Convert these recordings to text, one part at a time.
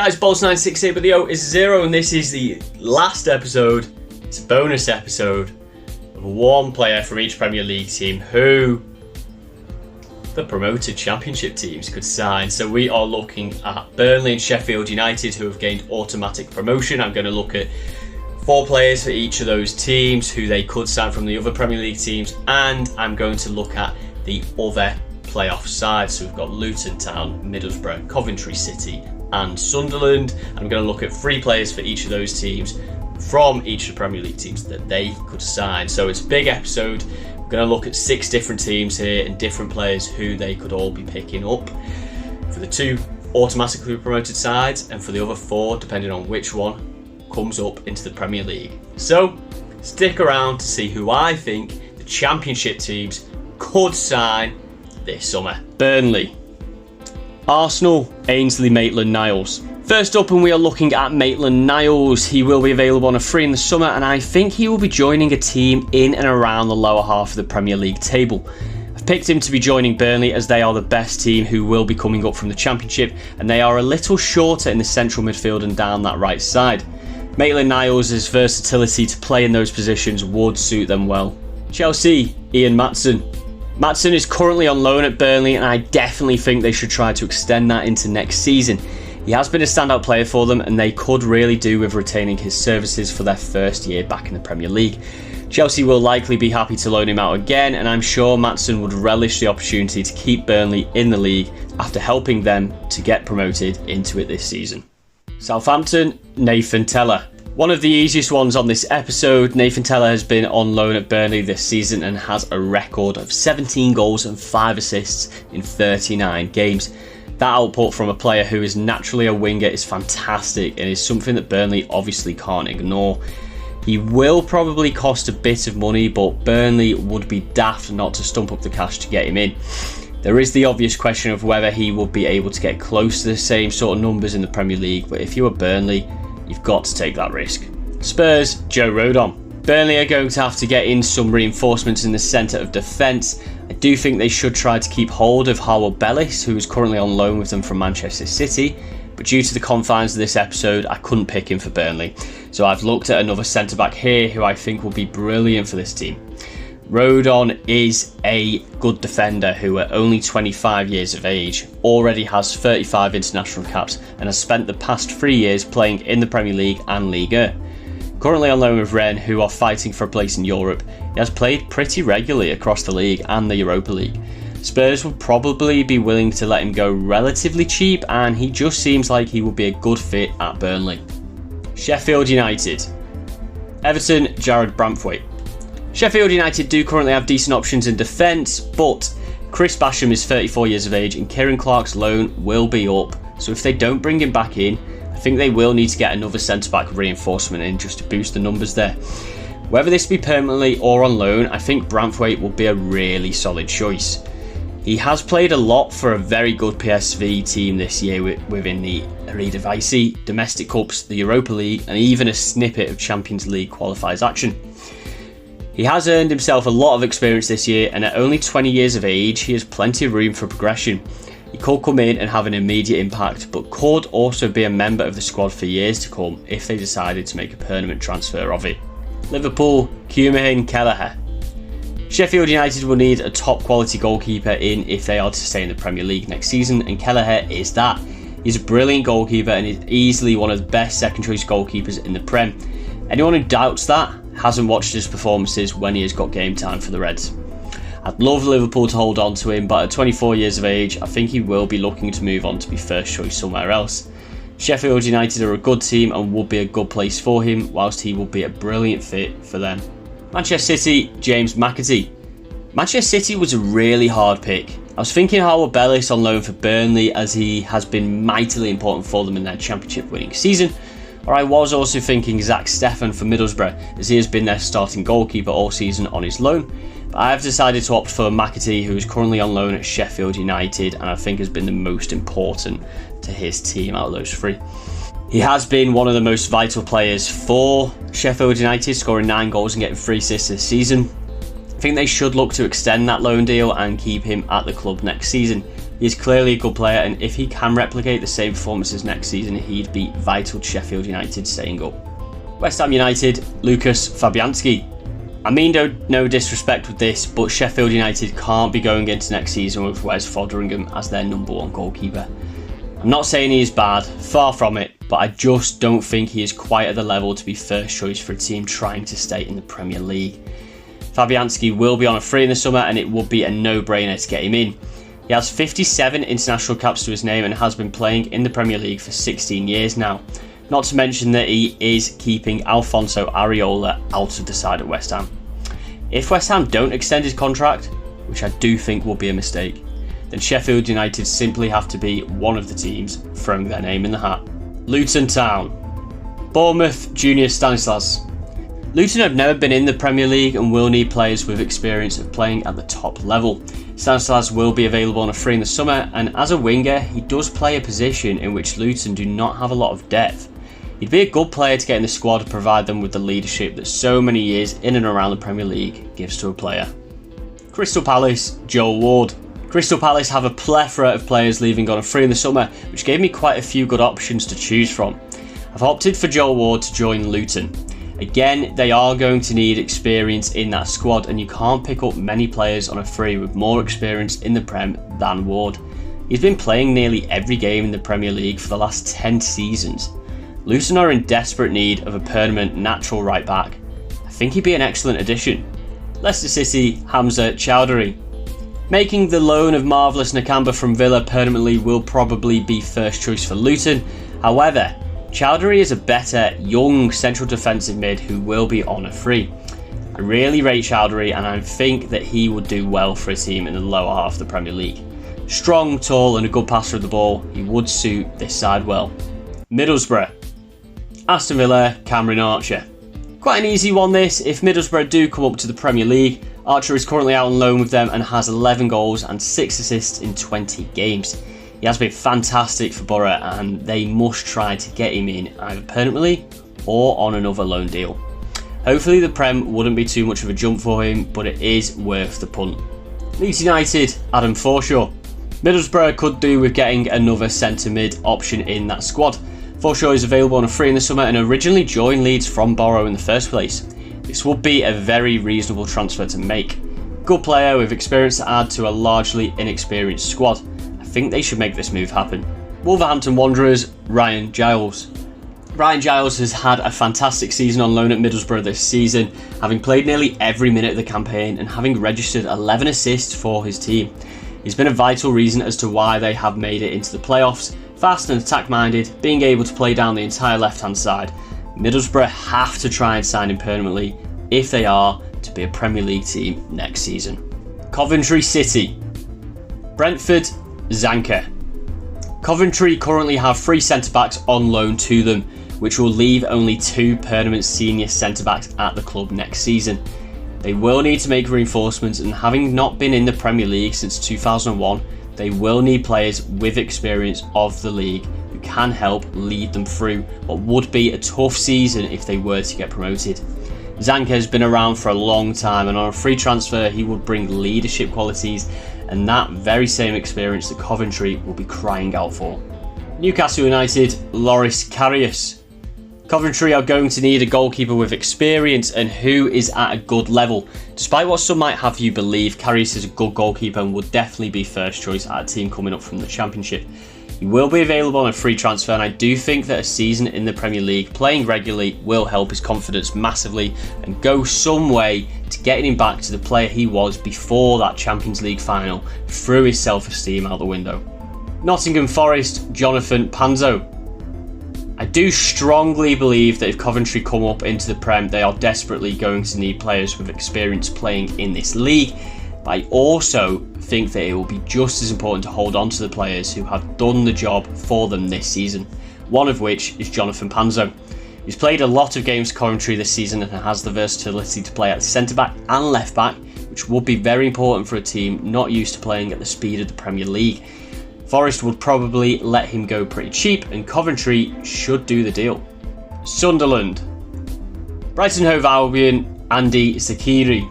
guys, Balls968, but the O is 0, and this is the last episode. It's a bonus episode of one player from each Premier League team who the promoted championship teams could sign. So we are looking at Burnley and Sheffield United, who have gained automatic promotion. I'm going to look at 4 players for each of those teams, who they could sign from the other Premier League teams, and I'm going to look at the other playoff sides. So we've got Luton Town, Middlesbrough, Coventry City and Sunderland. I'm going to look at 3 players for each of those teams from each of the Premier League teams that they could sign. So it's a big episode. We're going to look at 6 different teams here and different players who they could all be picking up for the 2 automatically promoted sides, and for the other 4, depending on which one comes up into the Premier League. So stick around to see who I think the championship teams could sign this summer. Burnley, Arsenal, Ainsley Maitland-Niles. First up, and we are looking at Maitland-Niles. He will be available on a free in the summer, and I think he will be joining a team in and around the lower half of the Premier League table. I've picked him to be joining Burnley as they are the best team who will be coming up from the Championship, and they are a little shorter in the central midfield and down that right side. Maitland-Niles' versatility to play in those positions would suit them well. Chelsea, Ian Maatsen. Maatsen is currently on loan at Burnley, and I definitely think they should try to extend that into next season. He has been a standout player for them, and they could really do with retaining his services for their first year back in the Premier League. Chelsea will likely be happy to loan him out again, and I'm sure Maatsen would relish the opportunity to keep Burnley in the league after helping them to get promoted into it this season. Southampton, Nathan Tella. One of the easiest ones on this episode. Nathan Tella has been on loan at Burnley this season and has a record of 17 goals and 5 assists in 39 games. That output from a player who is naturally a winger is fantastic and is something that Burnley obviously can't ignore. He will probably cost a bit of money, but Burnley would be daft not to stump up the cash to get him in. There is the obvious question of whether he will be able to get close to the same sort of numbers in the Premier League, but if you are Burnley, you've got to take that risk. Spurs, Joe Rodon. Burnley are going to have to get in some reinforcements in the centre of defence. I do think they should try to keep hold of Harwood Bellis, who is currently on loan with them from Manchester City, but due to the confines of this episode, I couldn't pick him for Burnley. So I've looked at another centre-back here who I think will be brilliant for this team. Rodon is a good defender who at only 25 years of age already has 35 international caps and has spent the past 3 years playing in the Premier League and Liga. Currently on loan with Rennes, who are fighting for a place in Europe, he has played pretty regularly across the league and the Europa League. Spurs would probably be willing to let him go relatively cheap, and he just seems like he would be a good fit at Burnley. Sheffield United. Everton, Jarrad Branthwaite. Sheffield United do currently have decent options in defence, but Chris Basham is 34 years of age and Kieran Clark's loan will be up, so if they don't bring him back in, I think they will need to get another centre-back reinforcement in just to boost the numbers there. Whether this be permanently or on loan, I think Branthwaite will be a really solid choice. He has played a lot for a very good PSV team this year within the Eredivisie, Domestic Cups, the Europa League and even a snippet of Champions League qualifiers action. He has earned himself a lot of experience this year, and at only 20 years of age, he has plenty of room for progression. He could come in and have an immediate impact, but could also be a member of the squad for years to come if they decided to make a permanent transfer of it. Liverpool, Cumin Kelleher. Sheffield United will need a top quality goalkeeper in if they are to stay in the Premier League next season, and Kelleher is that. He's a brilliant goalkeeper and is easily one of the best second choice goalkeepers in the Prem. Anyone who doubts that hasn't watched his performances when he has got game time for the Reds. I'd love Liverpool to hold on to him, but at 24 years of age, I think he will be looking to move on to be first choice somewhere else. Sheffield United are a good team and would be a good place for him, whilst he will be a brilliant fit for them. Manchester City, James McAtee. Manchester City was a really hard pick. I was thinking Harwood Bellis on loan for Burnley, as he has been mightily important for them in their championship winning season. Or I was also thinking Zach Steffen for Middlesbrough, as he has been their starting goalkeeper all season on his loan. But I have decided to opt for McAtee, who is currently on loan at Sheffield United and I think has been the most important to his team out of those 3. He has been one of the most vital players for Sheffield United, scoring 9 goals and getting 3 assists this season. I think they should look to extend that loan deal and keep him at the club next season. He is clearly a good player, and if he can replicate the same performances next season, he'd be vital to Sheffield United staying up. West Ham United, Lucas Fabianski. I mean no disrespect with this, but Sheffield United can't be going into next season with Wes Foderingham as their number one goalkeeper. I'm not saying he is bad, far from it, but I just don't think he is quite at the level to be first choice for a team trying to stay in the Premier League. Fabianski will be on a free in the summer, and it would be a no-brainer to get him in. He has 57 international caps to his name and has been playing in the Premier League for 16 years now. Not to mention that he is keeping Alfonso Areola out of the side at West Ham. If West Ham don't extend his contract, which I do think will be a mistake, then Sheffield United simply have to be one of the teams throwing their name in the hat. Luton Town. Bournemouth Junior Stanislas. Luton have never been in the Premier League and will need players with experience of playing at the top level. Stanislas will be available on a free in the summer, and as a winger, he does play a position in which Luton do not have a lot of depth. He'd be a good player to get in the squad to provide them with the leadership that so many years in and around the Premier League gives to a player. Crystal Palace, Joel Ward. Crystal Palace have a plethora of players leaving on a free in the summer, which gave me quite a few good options to choose from. I've opted for Joel Ward to join Luton. Again, they are going to need experience in that squad, and you can't pick up many players on a free with more experience in the Prem than Ward. He's been playing nearly every game in the Premier League for the last 10 seasons. Luton are in desperate need of a permanent natural right back. I think he'd be an excellent addition. Leicester City, Hamza Chowdhury. Making the loan of Marvellous Nakamba from Villa permanently will probably be first choice for Luton. However, Chowdhury is a better, young central defensive mid who will be on a free. I really rate Chowdhury, and I think that he would do well for a team in the lower half of the Premier League. Strong, tall and a good passer of the ball, he would suit this side well. Middlesbrough. Aston Villa, Cameron Archer. Quite an easy one this. If Middlesbrough do come up to the Premier League, Archer is currently out on loan with them and has 11 goals and 6 assists in 20 games. He has been fantastic for Borough, and they must try to get him in either permanently or on another loan deal. Hopefully the Prem wouldn't be too much of a jump for him, but it is worth the punt. Leeds United, Adam Forshaw. Middlesbrough could do with getting another centre mid option in that squad. Forshaw is available on a free in the summer and originally joined Leeds from Borough in the first place. This would be a very reasonable transfer to make. Good player with experience to add to a largely inexperienced squad. I think they should make this move happen. Wolverhampton Wanderers, Ryan Giles. Ryan Giles has had a fantastic season on loan at Middlesbrough this season, having played nearly every minute of the campaign and having registered 11 assists for his team. He's been a vital reason as to why they have made it into the playoffs. Fast and attack-minded, being able to play down the entire left-hand side. Middlesbrough have to try and sign him permanently if they are to be a Premier League team next season. Coventry City. Brentford, Zanka. Coventry currently have 3 centre-backs on loan to them, which will leave only 2 permanent senior centre-backs at the club next season. They will need to make reinforcements, and having not been in the Premier League since 2001, they will need players with experience of the league who can help lead them through what would be a tough season if they were to get promoted. Zanka has been around for a long time, and on a free transfer he would bring leadership qualities and that very same experience that Coventry will be crying out for. Newcastle United, Loris Karius. Coventry are going to need a goalkeeper with experience and who is at a good level. Despite what some might have you believe, Karius is a good goalkeeper and would definitely be first choice at a team coming up from the Championship. He will be available on a free transfer, and I do think that a season in the Premier League playing regularly will help his confidence massively and go some way to getting him back to the player he was before that Champions League final, threw his self-esteem out the window. Nottingham Forest, Jonathan Panzo. I do strongly believe that if Coventry come up into the Prem, they are desperately going to need players with experience playing in this league. But I also think that it will be just as important to hold on to the players who have done the job for them this season, one of which is Jonathan Panzo. He's played a lot of games for Coventry this season and has the versatility to play at centre-back and left-back, which would be very important for a team not used to playing at the speed of the Premier League. Forest would probably let him go pretty cheap, and Coventry should do the deal. Sunderland. Brighton Hove Albion, Andy Zakiri.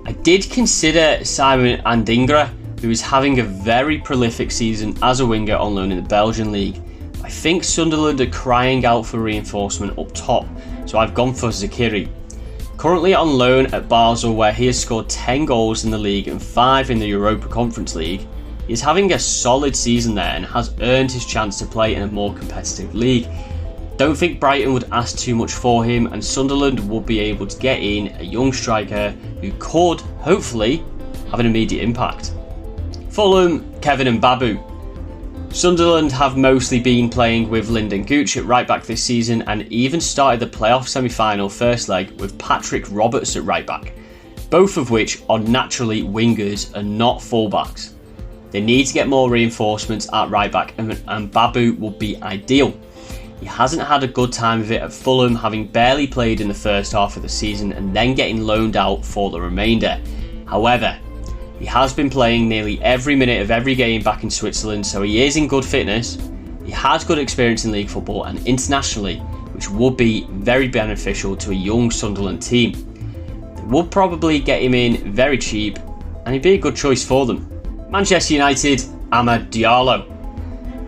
I did consider Simon Adingra, who is having a very prolific season as a winger on loan in the Belgian league. I think Sunderland are crying out for reinforcement up top, so I've gone for Zakiri. Currently on loan at Basel, where he has scored 10 goals in the league and 5 in the Europa Conference League, he is having a solid season there and has earned his chance to play in a more competitive league. Don't think Brighton would ask too much for him, and Sunderland would be able to get in a young striker who could, hopefully, have an immediate impact. Fulham, Kevin Mbabu. Sunderland have mostly been playing with Lyndon Gooch at right back this season and even started the playoff semi-final first leg with Patrick Roberts at right back, both of which are naturally wingers and not fullbacks. They need to get more reinforcements at right back, and Mbabu will be ideal. He hasn't had a good time of it at Fulham, having barely played in the first half of the season and then getting loaned out for the remainder. However, he has been playing nearly every minute of every game back in Switzerland, so he is in good fitness. He has good experience in league football and internationally, which would be very beneficial to a young Sunderland team. They would probably get him in very cheap, and he'd be a good choice for them. Manchester United, Amad Diallo.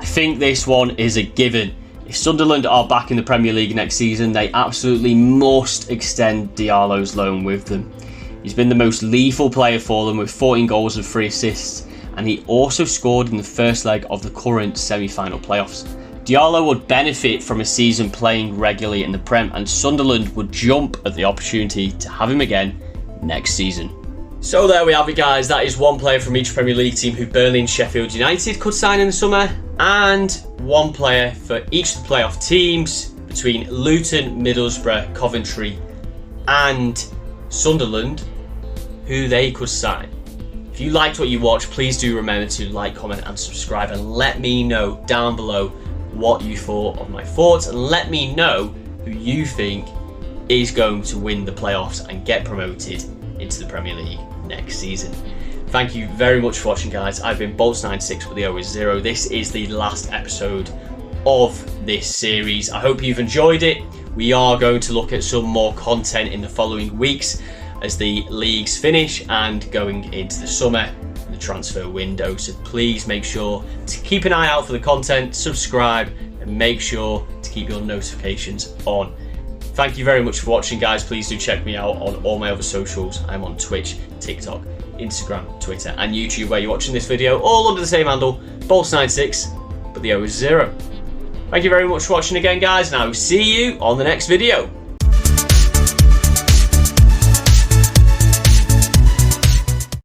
I think this one is a given. If Sunderland are back in the Premier League next season, they absolutely must extend Diallo's loan with them. He's been the most lethal player for them with 14 goals and 3 assists, and he also scored in the first leg of the current semi-final playoffs. Diallo would benefit from a season playing regularly in the Prem, and Sunderland would jump at the opportunity to have him again next season. So there we have it, guys. That is one player from each Premier League team who Burnley and Sheffield United could sign in the summer, and one player for each of the playoff teams between Luton, Middlesbrough, Coventry and Sunderland, who they could sign. If you liked what you watched, please do remember to like, comment and subscribe, and let me know down below what you thought of my thoughts, and let me know who you think is going to win the playoffs and get promoted into the Premier League next season. Thank you very much for watching, guys. I've been Bolts96 with the O is 0. This is the last episode of this series. I hope you've enjoyed it. We are going to look at some more content in the following weeks as the leagues finish and going into the summer and the transfer window. So please make sure to keep an eye out for the content, subscribe, and make sure to keep your notifications on. Thank you very much for watching, guys. Please do check me out on all my other socials. I'm on Twitch, TikTok, Instagram, Twitter, and YouTube, where you're watching this video, all under the same handle, Bolts96, but the O is 0. Thank you very much for watching again, guys, and I will see you on the next video.